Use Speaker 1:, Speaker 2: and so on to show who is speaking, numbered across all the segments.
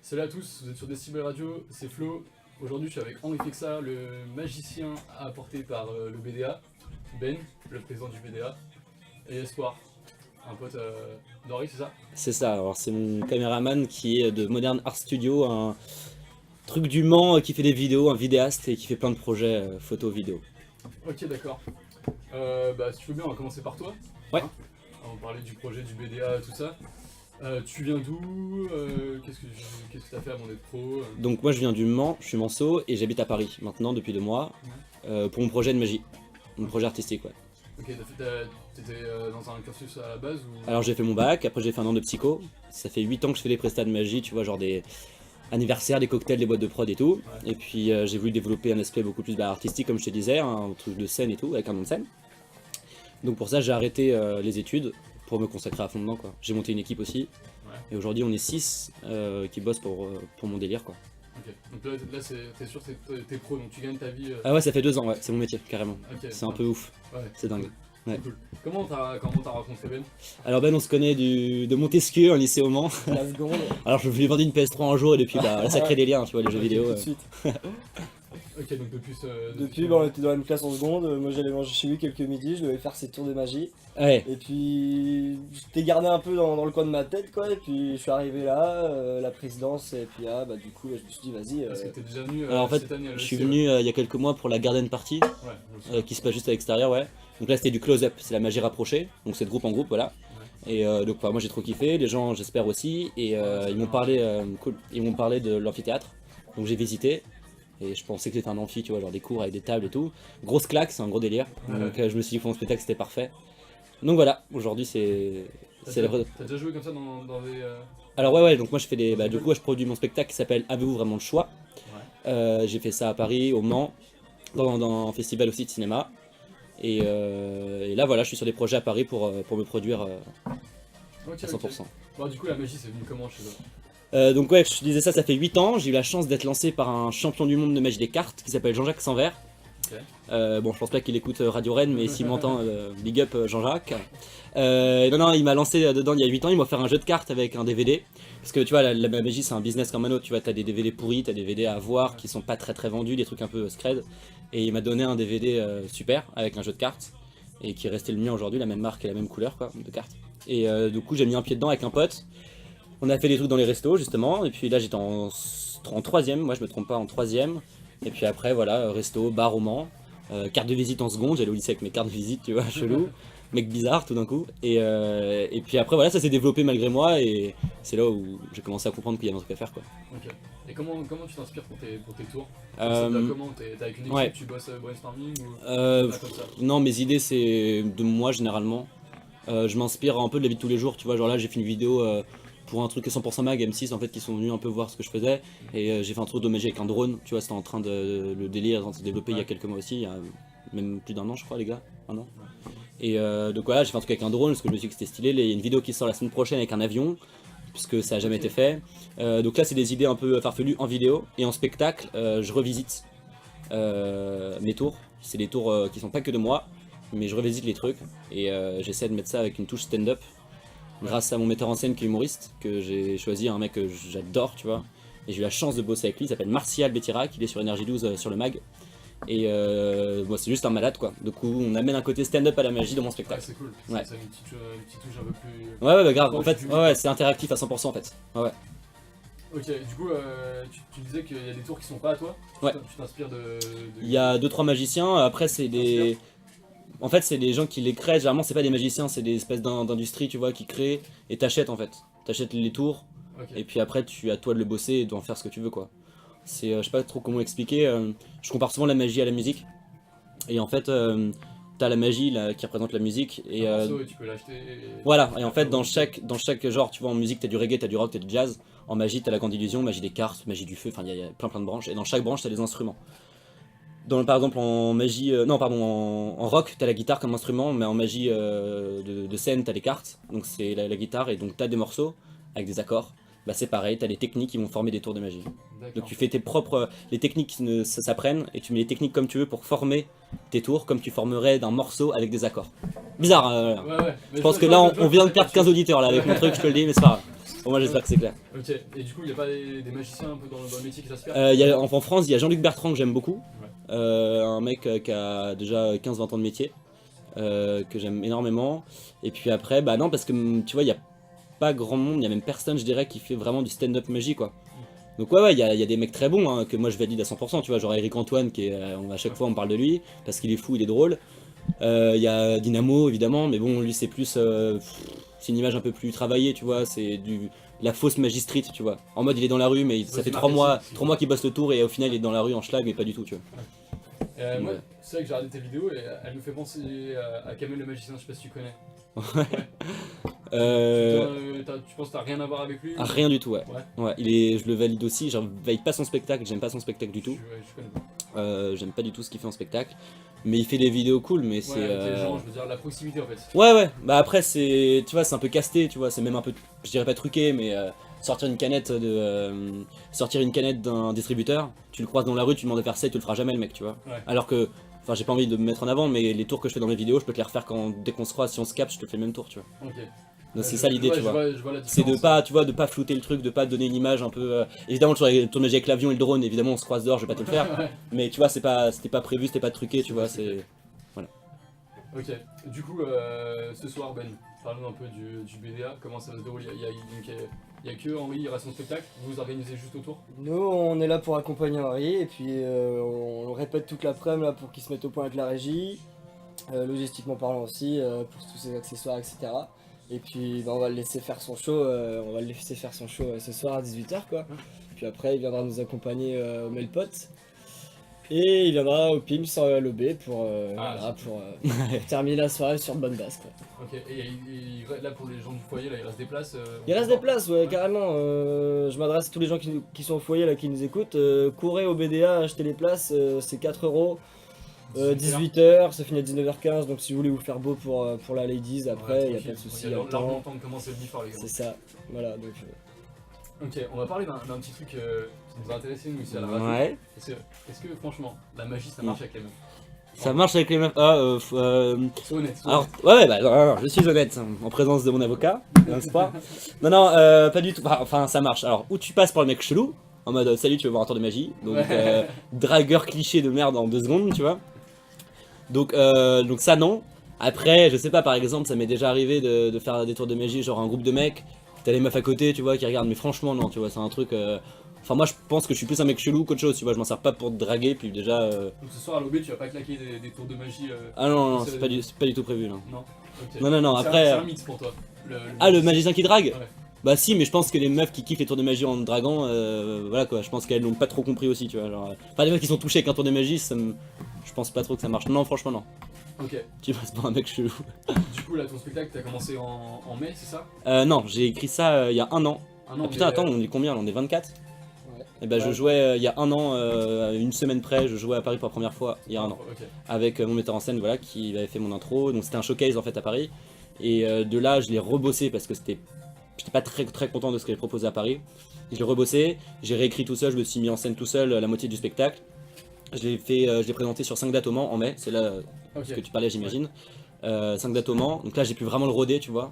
Speaker 1: Salut à tous, vous êtes sur Décibel Radio, c'est Flo. Aujourd'hui je suis avec Henri Fexa, le magicien apporté par le BDA, Ben, le président du BDA, et Espoir, un pote d'Henri, c'est ça?
Speaker 2: C'est ça, alors c'est mon caméraman qui est de Modern Art Studio, un truc du Mans qui fait des vidéos, un vidéaste et qui fait plein de projets photo vidéo.
Speaker 1: Ok, d'accord. Si tu veux bien, on va commencer par toi.
Speaker 2: Ouais.
Speaker 1: Hein, on va parler du projet du BDA, tout ça. Tu viens d'où? Qu'est-ce que tu as fait avant d'être pro?
Speaker 2: Donc moi je viens du Mans, je suis manceau et j'habite à Paris maintenant depuis 2 mois pour mon projet de magie, mon projet artistique, ouais.
Speaker 1: Ok, t'étais dans un cursus à la base ou...
Speaker 2: Alors j'ai fait mon bac, après j'ai fait un an de psycho, ça fait 8 ans que je fais des prestats de magie, tu vois, genre des anniversaires, des cocktails, des boîtes de prod et tout.
Speaker 1: Ouais.
Speaker 2: Et puis j'ai voulu développer un aspect beaucoup plus artistique comme je te disais, un truc de scène et tout, avec un nom de scène. Donc pour ça j'ai arrêté les études pour me consacrer à fond dedans, quoi. J'ai monté une équipe aussi.
Speaker 1: Ouais.
Speaker 2: Et aujourd'hui on est 6 qui bossent pour mon délire, quoi.
Speaker 1: Ok, donc là t'es sûr que t'es pro, donc tu gagnes ta vie.
Speaker 2: Ah ouais, ça fait 2 ans, ouais, c'est mon métier, carrément.
Speaker 1: Ok,
Speaker 2: C'est un
Speaker 1: ouais.
Speaker 2: peu ouf,
Speaker 1: Ouais,
Speaker 2: c'est dingue. Ouais.
Speaker 1: cool. Comment t'as rencontré Ben?
Speaker 2: Alors Ben, on se connaît de Montesquieu, un lycée au Mans.
Speaker 3: La seconde.
Speaker 2: Alors je lui ai vendu une PS3 un jour et depuis, bah, ça crée des liens, tu vois, les jeux
Speaker 1: Ok,
Speaker 2: vidéo.
Speaker 3: Tout de suite.
Speaker 1: Ok, donc
Speaker 3: Depuis, on était dans la même classe en seconde. Moi, j'allais manger chez lui quelques midis. Je devais faire ses tours de magie.
Speaker 2: Ouais,
Speaker 3: Et puis, j'étais gardé un peu dans le coin de ma tête, quoi. Et puis, je suis arrivé là, la présidence. Et puis, du coup, je me suis dit, vas-y.
Speaker 1: Parce que t'es déjà venu
Speaker 2: alors en fait,
Speaker 1: cette année à
Speaker 2: je suis
Speaker 1: l'ESC,
Speaker 2: venu il y a quelques mois pour la garden party,
Speaker 1: ouais. Ouais, je me souviens.
Speaker 2: qui se passe juste à l'extérieur, ouais. Donc là c'était du close-up, c'est la magie rapprochée, donc c'est de groupe en groupe, voilà. Et donc moi j'ai trop kiffé, les gens j'espère aussi, et ils m'ont parlé, cool, ils m'ont parlé de l'amphithéâtre, donc j'ai visité, et je pensais que c'était un amphi, tu vois, genre des cours avec des tables et tout. Grosse claque, c'est un gros délire, donc je me suis dit que mon spectacle c'était parfait. Donc voilà, aujourd'hui c'est la vraie...
Speaker 1: T'as déjà joué comme ça dans des...
Speaker 2: Alors ouais, donc moi je fais des... Bah, du coup je produis mon spectacle qui s'appelle Avez-vous vraiment le choix? J'ai fait ça à Paris, au Mans, dans un festival aussi de cinéma. Et là voilà, je suis sur des projets à Paris pour me produire
Speaker 1: Ok,
Speaker 2: à 100%.
Speaker 1: ok. Bon, du coup, la magie, c'est venu comment chez toi?
Speaker 2: Donc ouais, je te disais ça fait 8 ans, j'ai eu la chance d'être lancé par un champion du monde de magie des cartes qui s'appelle Jean-Jacques Sanvert.
Speaker 1: Ok.
Speaker 2: Bon, je pense pas qu'il écoute Radio Rennes, mais s'il m'entend, big up Jean-Jacques. Non, il m'a lancé dedans il y a 8 ans, il m'a offert un jeu de cartes avec un DVD. Parce que tu vois, la magie c'est un business comme un autre, tu vois, t'as des DVD pourris, t'as des DVD à avoir qui sont pas très vendus, des trucs un peu scred. Et il m'a donné un DVD super avec un jeu de cartes, et qui est resté le mien aujourd'hui, la même marque et la même couleur, quoi, de cartes. Et du coup j'ai mis un pied dedans avec un pote. On a fait des trucs dans les restos justement, et puis là j'étais en 3ème, moi je me trompe pas, en 3ème. Et puis après voilà, resto, bar au Mans, carte de visite en seconde, j'allais au lycée avec mes cartes de visite, tu vois, chelou, mec bizarre tout d'un coup. Et puis après voilà, ça s'est développé malgré moi, et c'est là où j'ai commencé à comprendre qu'il y avait un truc à faire, quoi.
Speaker 1: Ok. Et comment tu t'inspires pour tes tours?
Speaker 2: Euh,
Speaker 1: Comment t'es avec une équipe,
Speaker 2: ouais.
Speaker 1: tu bosses brainstorming ou
Speaker 2: Euh,
Speaker 1: pas comme ça?
Speaker 2: non, mes idées c'est de moi généralement. Je m'inspire un peu de la vie de tous les jours, tu vois, genre là j'ai fait une vidéo pour un truc 100% mag M6 en fait qui sont venus un peu voir ce que je faisais, et j'ai fait un truc de magie avec un drone, tu vois, c'était en train de le délire est en train de se développer il y a quelques mois aussi, il y a même plus d'1 an je crois les gars, 1 an. Et donc voilà, j'ai fait un truc avec un drone parce que je me suis dit que c'était stylé, il y a une vidéo qui sort la semaine prochaine avec un avion, puisque ça a jamais été fait. Donc là c'est des idées un peu farfelues en vidéo, et en spectacle je revisite mes tours, c'est des tours qui sont pas que de moi, mais je revisite les trucs, et j'essaie de mettre ça avec une touche stand-up, grâce à mon metteur en scène qui est humoriste, que j'ai choisi, un mec que j'adore, tu vois, et j'ai eu la chance de bosser avec lui, il s'appelle Martial Bétirac, il est sur Énergie 12 sur le mag, et moi c'est juste un malade, quoi. Du coup on amène un côté stand-up à la magie dans mon
Speaker 1: Ouais,
Speaker 2: spectacle.
Speaker 1: c'est cool.
Speaker 2: Ouais.
Speaker 1: C'est une petite touche un peu plus...
Speaker 2: Ouais, bah grave, en
Speaker 1: proche
Speaker 2: fait,
Speaker 1: du
Speaker 2: ouais,
Speaker 1: public.
Speaker 2: c'est interactif à 100% en fait. Ouais.
Speaker 1: Ok, du coup, tu disais qu'il y a des tours qui sont pas à toi?
Speaker 2: Ouais.
Speaker 1: Tu t'inspires de...
Speaker 2: Il y a 2-3 magiciens, après c'est des... En fait c'est des gens qui les créent, généralement c'est pas des magiciens, c'est des espèces d'industrie, tu vois, qui créent, et t'achètes en fait. T'achètes les tours,
Speaker 1: Ok.
Speaker 2: et puis après tu as toi de le bosser et d'en faire ce que tu veux, quoi. C'est, je sais pas trop comment expliquer, je compare souvent la magie à la musique, et en fait t'as la magie là, qui représente la musique, et
Speaker 1: Un morceau, et tu peux l'acheter...
Speaker 2: voilà, et en fait dans chaque genre, tu vois, en musique t'as du reggae, t'as du rock, t'as du jazz, en magie t'as la grande illusion, magie des cartes, magie du feu, enfin il y a plein de branches, et dans chaque branche t'as des instruments. Par exemple en magie, en rock t'as la guitare comme instrument, mais en magie de scène t'as les cartes, donc c'est la guitare, et donc t'as des morceaux avec des accords. Bah c'est pareil, t'as les techniques qui vont former des tours de magie. Donc
Speaker 1: D'accord.
Speaker 2: tu fais tes propres, les techniques ça s'apprennent, et tu mets les techniques comme tu veux pour former tes tours, comme tu formerais d'un morceau avec des accords. Bizarre,
Speaker 1: Ouais.
Speaker 2: je pense que là on vient de perdre 15 auditeurs là avec mon truc, je te le dis, mais c'est pas grave. Au moins j'espère que c'est clair.
Speaker 1: Ok, et du coup, il n'y a pas des magiciens un peu dans le métier qui s'inspirent?
Speaker 2: En France, il y a Jean-Luc Bertrand que j'aime beaucoup. Un mec qui a déjà 15-20 ans de métier. Que j'aime énormément. Et puis après, bah non, parce que tu vois, il n'y a pas grand monde, il n'y a même personne, je dirais, qui fait vraiment du stand-up magie, quoi. Donc ouais, il y a des mecs très bons hein, que moi je valide à 100%, tu vois, genre Eric Antoine, qui est, à chaque fois on parle de lui, parce qu'il est fou, il est drôle. Il y a Dynamo, évidemment, mais bon, lui c'est plus... c'est une image un peu plus travaillée, tu vois, c'est la fausse magie street, tu vois. En mode il est dans la rue, mais ça fait 3 mois qu'il bosse le tour, et au final il est dans la rue en schlag, mais pas du tout, tu vois.
Speaker 1: Moi, c'est vrai que j'ai regardé tes vidéos et elle me fait penser à Kamel le magicien, je sais pas si tu connais. Tu penses que t'as rien à voir avec lui?
Speaker 2: Ah, rien du tout, ouais. Je le valide aussi, je valide pas son spectacle, j'aime pas son spectacle du tout.
Speaker 1: Je connais pas.
Speaker 2: J'aime pas du tout ce qu'il fait en spectacle. Mais il fait des vidéos cool, mais c'est...
Speaker 1: les gens, je veux dire la proximité en fait.
Speaker 2: Ouais, bah après c'est... Tu vois, c'est un peu casté, tu vois, c'est même un peu... Je dirais pas truqué, mais sortir une canette d'un distributeur, tu le croises dans la rue, tu lui demandes de faire ça, il te le fera jamais le mec, tu vois. Alors que... Enfin, j'ai pas envie de me mettre en avant, mais les tours que je fais dans mes vidéos, je peux te les refaire dès qu'on se croise, si on se capte, je te fais le même tour, tu vois. Donc c'est ça l'idée, tu vois. C'est de pas, tu vois, de pas flouter le truc, de pas donner une image un peu... Évidemment, sur les tournages avec l'avion et le drone, évidemment, on se croise dehors, je vais pas te le faire. Mais tu vois, c'était pas prévu, c'était pas truqué, tu vois, c'est... Voilà.
Speaker 1: Ok, du coup, ce soir, Ben, parle-nous un peu du BDA, comment ça va se dérouler. Il y a que Henri, il reste son spectacle, vous vous organisez juste autour?
Speaker 3: Nous, on est là pour accompagner Henri, et puis on le répète toute l'après-midi pour qu'il se mette au point avec la régie, logistiquement parlant aussi, pour tous ses accessoires, etc. Et puis bah, on va le laisser faire son show, ce soir à 18h quoi. Puis après il viendra nous accompagner au Melpot. Et il viendra au PIMS à l'OB pour terminer la soirée sur bonne base quoi.
Speaker 1: Ok, et là pour les gens du foyer, là, il reste des places
Speaker 3: Il reste des places, ouais, carrément. Je m'adresse à tous les gens qui sont au foyer là, qui nous écoutent. Courez au BDA, achetez les places, c'est 4 €. 18h, ça finit à 19h15, donc si vous voulez vous faire beau pour la ladies après, il n'y a pas de souci.
Speaker 1: Il y a largement le temps de commencer le before les gars.
Speaker 3: C'est ça, voilà. Donc,
Speaker 1: Ok, on va parler d'un petit truc qui nous a intéressé nous ici à la radio.
Speaker 2: Ouais.
Speaker 1: Est-ce que franchement, la magie ça marche avec les meufs?
Speaker 2: Ça marche avec les meufs.
Speaker 1: Sois honnête.
Speaker 2: Alors, ouais, bah non, je suis honnête, en présence de mon avocat, n'est-ce pas? Non, pas du tout. Enfin, ça marche. Alors, où tu passes par le mec chelou, en mode salut, tu veux voir un tour de magie. Donc, dragueur cliché de merde en 2 secondes, tu vois. Donc ça, non. Après, je sais pas, par exemple, ça m'est déjà arrivé de faire des tours de magie, genre un groupe de mecs, t'as les meufs à côté, tu vois, qui regardent, mais franchement, non, tu vois, c'est un truc. Enfin, moi, je pense que je suis plus un mec chelou qu'autre chose, tu vois, je m'en sers pas pour te draguer, puis déjà.
Speaker 1: Donc ce soir à l'OB, tu vas pas claquer des tours de magie
Speaker 2: Ah non, c'est pas du tout prévu, non.
Speaker 1: Non. Okay.
Speaker 2: Non, après.
Speaker 1: C'est un mythe pour toi.
Speaker 2: Le magicien qui drague?
Speaker 1: Ouais.
Speaker 2: Bah si, mais je pense que les meufs qui kiffent les tours de magie en draguant, voilà quoi, je pense qu'elles l'ont pas trop compris aussi, tu vois, genre... Enfin, les meufs qui sont touchés avec un tour de magie, je pense pas trop que ça marche. Non, franchement, non.
Speaker 1: Ok.
Speaker 2: Tu passes pour un mec chelou.
Speaker 1: Du coup, là, ton spectacle, t'as commencé en mai, c'est ça?
Speaker 2: Non, j'ai écrit ça il y a 1 an.
Speaker 1: Un an,
Speaker 2: Putain, attends, on est combien là? On est 24?
Speaker 3: Ouais.
Speaker 2: Et bah je jouais il y a 1 an, une semaine près, je jouais à Paris pour la première fois, il y a 1 an.
Speaker 1: Okay.
Speaker 2: Avec mon metteur en scène, voilà, qui avait fait mon intro, donc c'était un showcase en fait à Paris. Et de là, je l'ai rebossé parce que j'étais pas très content de ce que j'ai proposé à Paris. Je l'ai rebossé, j'ai réécrit tout seul, je me suis mis en scène tout seul la moitié du spectacle. Je l'ai présenté sur 5 dates au Mans en mai, c'est là ce que tu parlais j'imagine. 5 dates au Mans, donc là j'ai pu vraiment le roder, tu vois.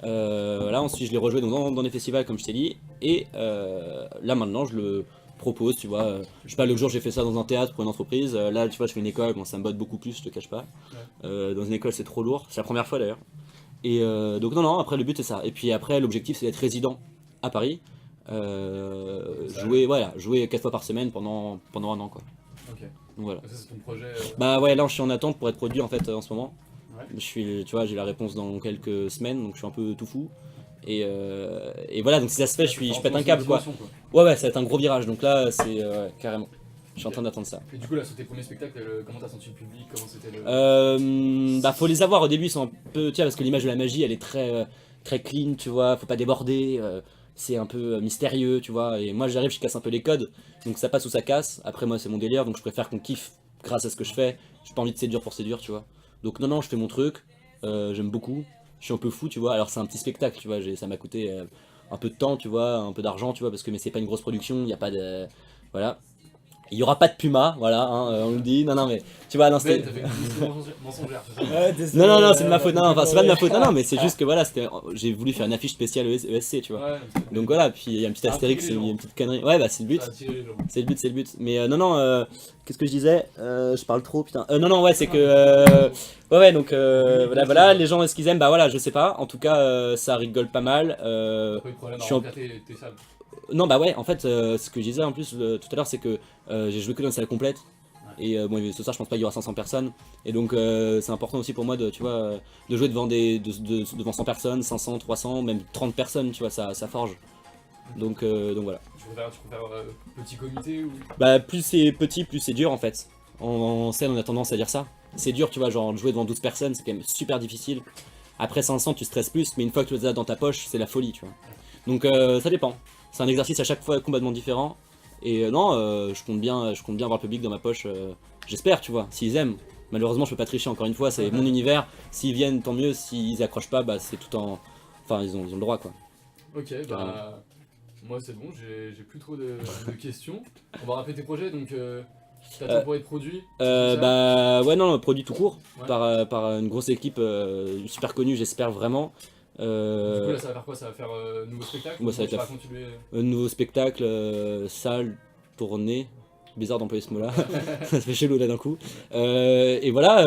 Speaker 2: Là ensuite je l'ai rejoué donc, dans les festivals comme je t'ai dit. Et là maintenant je le propose, tu vois. Je sais pas, l'autre jour j'ai fait ça dans un théâtre pour une entreprise. Là tu vois je fais une école, bon ça me botte beaucoup plus, je te cache pas. Dans une école c'est trop lourd, c'est la première fois d'ailleurs. Et donc non, après le but c'est ça. Et puis après l'objectif c'est d'être résident à Paris. Jouer 4 fois par semaine pendant 1 an quoi.
Speaker 1: Ok.
Speaker 2: Donc voilà.
Speaker 1: Ça c'est ton projet
Speaker 2: Bah ouais, là je suis en attente pour être produit en fait en ce moment.
Speaker 1: Ouais.
Speaker 2: Tu vois, j'ai la réponse dans quelques semaines, donc je suis un peu tout fou. Et voilà, donc si ça se fait, je pète un câble quoi. Ouais, ça va être un gros virage, donc là c'est carrément. Je suis en train d'attendre ça.
Speaker 1: Et du coup là sur tes premiers spectacles, comment t'as senti le public? Comment c'était le...
Speaker 2: Bah faut les avoir au début, ils sont un peu... Tu vois, parce que l'image de la magie elle est très clean, tu vois, faut pas déborder. C'est un peu mystérieux, tu vois, et moi j'arrive, je casse un peu les codes, donc ça passe ou ça casse. Après moi c'est mon délire, donc je préfère qu'on kiffe grâce à ce que je fais. J'ai pas envie de séduire pour séduire, tu vois. Donc non, je fais mon truc, j'aime beaucoup, je suis un peu fou, tu vois. Alors c'est un petit spectacle, tu vois, ça m'a coûté un peu de temps, tu vois, un peu d'argent, tu vois, parce que mais c'est pas une grosse production, il y a pas de... Voilà. Il y aura pas de Puma, voilà, hein, on le dit. Non, mais tu vois, non,
Speaker 1: Ben,
Speaker 2: c'était.
Speaker 1: t'as fait une publicité mensongère, c'est ça?
Speaker 3: Ouais,
Speaker 2: Non, c'est de ma faute. Non, enfin, c'est pas de ma faute. Non, mais c'est juste que voilà, j'ai voulu faire une affiche spéciale ESC, tu vois.
Speaker 1: Ouais,
Speaker 2: Donc voilà, puis il y a un petit
Speaker 1: Ça a
Speaker 2: Astérix,
Speaker 1: attiré
Speaker 2: il
Speaker 1: les
Speaker 2: y a
Speaker 1: gens.
Speaker 2: une petite connerie. Ouais, bah c'est le but.
Speaker 1: ça a attiré les gens.
Speaker 2: C'est le but. Mais non, qu'est-ce que je disais Je parle trop, putain. Non, ouais, c'est que. Ouais, donc voilà, les gens, est-ce qu'ils aiment Bah voilà, je sais pas. En tout cas, ça rigole pas mal.
Speaker 1: T'as pas eu de problème
Speaker 2: je
Speaker 1: à
Speaker 2: suis en-
Speaker 1: remplir tes salles.
Speaker 2: Non, bah ouais, en fait, ce que je disais en plus tout à l'heure, c'est que j'ai joué que dans une salle complète. Et bon, ce soir, je pense pas qu'il y aura 500 personnes. Et donc, c'est important aussi pour moi de, tu vois, de jouer devant, devant 100 personnes, 500, 300, même 30 personnes, tu vois, ça forge. Donc voilà.
Speaker 1: Tu préfères petit comité ou.
Speaker 2: Bah, plus c'est petit, plus c'est dur en fait. En scène, on a tendance à dire ça. C'est dur, tu vois, genre jouer devant 12 personnes, c'est quand même super difficile. Après 500, tu stresses plus, mais une fois que tu les as dans ta poche, c'est la folie, tu vois. Donc ça dépend. C'est un exercice à chaque fois complètement différent. Et non, je compte bien avoir le public dans ma poche. J'espère, tu vois, s'ils aiment. Malheureusement, je peux pas tricher encore une fois, c'est mon univers. S'ils viennent, tant mieux. S'ils accrochent pas, bah c'est tout en. Enfin, ils ont le droit, quoi.
Speaker 1: Ok, bah. Moi c'est bon, j'ai plus trop de questions. On va rappeler tes projets donc. T'attends pour être produit c'est ça
Speaker 2: Bah ouais, non, produit tout court.
Speaker 1: Ouais.
Speaker 2: Par une grosse équipe super connue, j'espère vraiment.
Speaker 1: Du coup là ça va faire quoi? Ça va faire nouveau spectacle?
Speaker 2: moi, ça va
Speaker 1: Tu
Speaker 2: être
Speaker 1: vas continuer.
Speaker 2: Un nouveau spectacle, salle, tournée. Bizarre d'employer ce mot-là, ça fait chelou là d'un coup. Et voilà,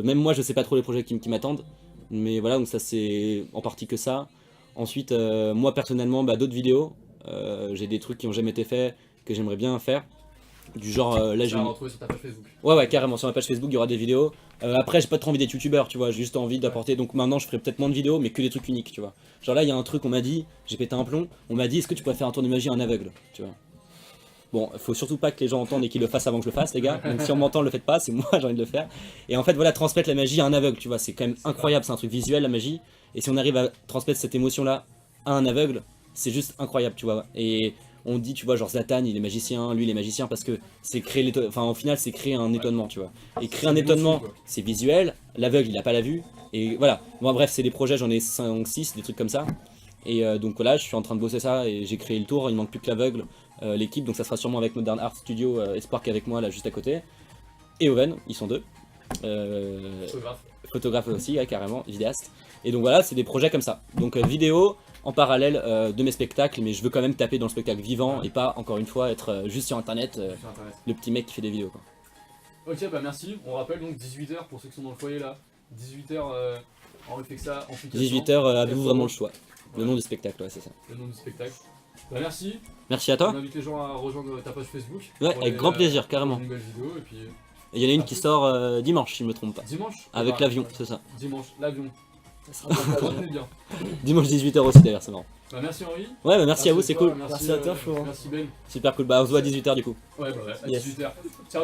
Speaker 2: même moi je sais pas trop les projets qui m'attendent. Mais voilà, donc ça c'est en partie que ça. Ensuite, moi personnellement, bah, d'autres vidéos. J'ai des trucs qui ont jamais été faits, que j'aimerais bien faire. Du genre, là
Speaker 1: Tu
Speaker 2: j'ai
Speaker 1: vas
Speaker 2: une-
Speaker 1: retrouver sur ta page Facebook.
Speaker 2: Ouais, carrément, sur ma page Facebook, il y aura des vidéos. Après, j'ai pas trop envie d'être youtubeur, tu vois, j'ai juste envie d'apporter. Donc maintenant, je ferai peut-être moins de vidéos, mais que des trucs uniques, tu vois. Genre là, il y a un truc, on m'a dit, j'ai pété un plomb, on m'a dit, est-ce que tu pourrais faire un tour de magie en aveugle, tu vois. Bon, faut surtout pas que les gens entendent et qu'ils le fassent avant que je le fasse, les gars. Donc si on m'entend, le faites pas, c'est moi, j'ai envie de le faire. Et en fait, voilà, transmettre la magie à un aveugle, tu vois, c'est quand même incroyable, c'est un truc visuel, la magie. Et si on arrive à transmettre cette émotion-là à un aveugle, c'est juste incroyable, tu vois. Et on dit, tu vois, genre Zlatan, il est magicien, lui, il est magicien parce que c'est créer l'étonnement. Enfin, au final, c'est créer un étonnement, tu vois. Et créer un
Speaker 1: C'est l'émotion,
Speaker 2: étonnement,
Speaker 1: quoi.
Speaker 2: c'est visuel, l'aveugle, il a pas la vue. Et voilà. Bon, bref, c'est des projets, j'en ai 5, 6, des trucs comme ça. Et donc voilà, je suis en train de bosser ça et j'ai créé le tour, il manque plus que l'aveugle, l'équipe, donc ça sera sûrement avec Modern Art Studio, Espoir qui est avec moi là juste à côté. Et Owen, ils sont deux.
Speaker 1: Photographe.
Speaker 2: Photographe aussi, ouais, carrément, vidéaste. Et donc voilà, c'est des projets comme ça. Donc vidéo en parallèle de mes spectacles, mais je veux quand même taper dans le spectacle vivant et pas encore une fois être juste sur internet,
Speaker 1: Sur internet.
Speaker 2: le petit mec qui fait des vidéos, quoi.
Speaker 1: Ok, bah merci. On rappelle donc 18h pour ceux qui sont dans le foyer là. 18h en Reflexa, en application.
Speaker 2: 18h, avez-vous vraiment le choix? Le
Speaker 1: Ouais.
Speaker 2: nom du spectacle, ouais, c'est ça.
Speaker 1: Le nom du spectacle. Bah merci.
Speaker 2: Merci à toi.
Speaker 1: On invite les gens à rejoindre ta page Facebook.
Speaker 2: Ouais,
Speaker 1: pour
Speaker 2: avec
Speaker 1: les,
Speaker 2: grand plaisir, carrément.
Speaker 1: pour une nouvelle vidéo et puis
Speaker 2: Et il y en a une qui sort dimanche, si je me trompe pas.
Speaker 1: dimanche.
Speaker 2: Avec
Speaker 1: Bah,
Speaker 2: l'avion, c'est ça.
Speaker 1: Dimanche, l'avion.
Speaker 3: Ça sera pas mal.
Speaker 1: Retenez bien.
Speaker 2: Dimanche 18h aussi d'ailleurs, c'est marrant.
Speaker 1: Bah merci Henri.
Speaker 2: Ouais, bah merci à vous, c'est
Speaker 1: toi,
Speaker 2: cool.
Speaker 3: Merci à toi, Florent.
Speaker 1: Merci Ben.
Speaker 2: Super cool. Bah on se voit à 18h du coup.
Speaker 1: Ouais, bah ouais, à
Speaker 2: Yes.
Speaker 1: 18h. Ciao.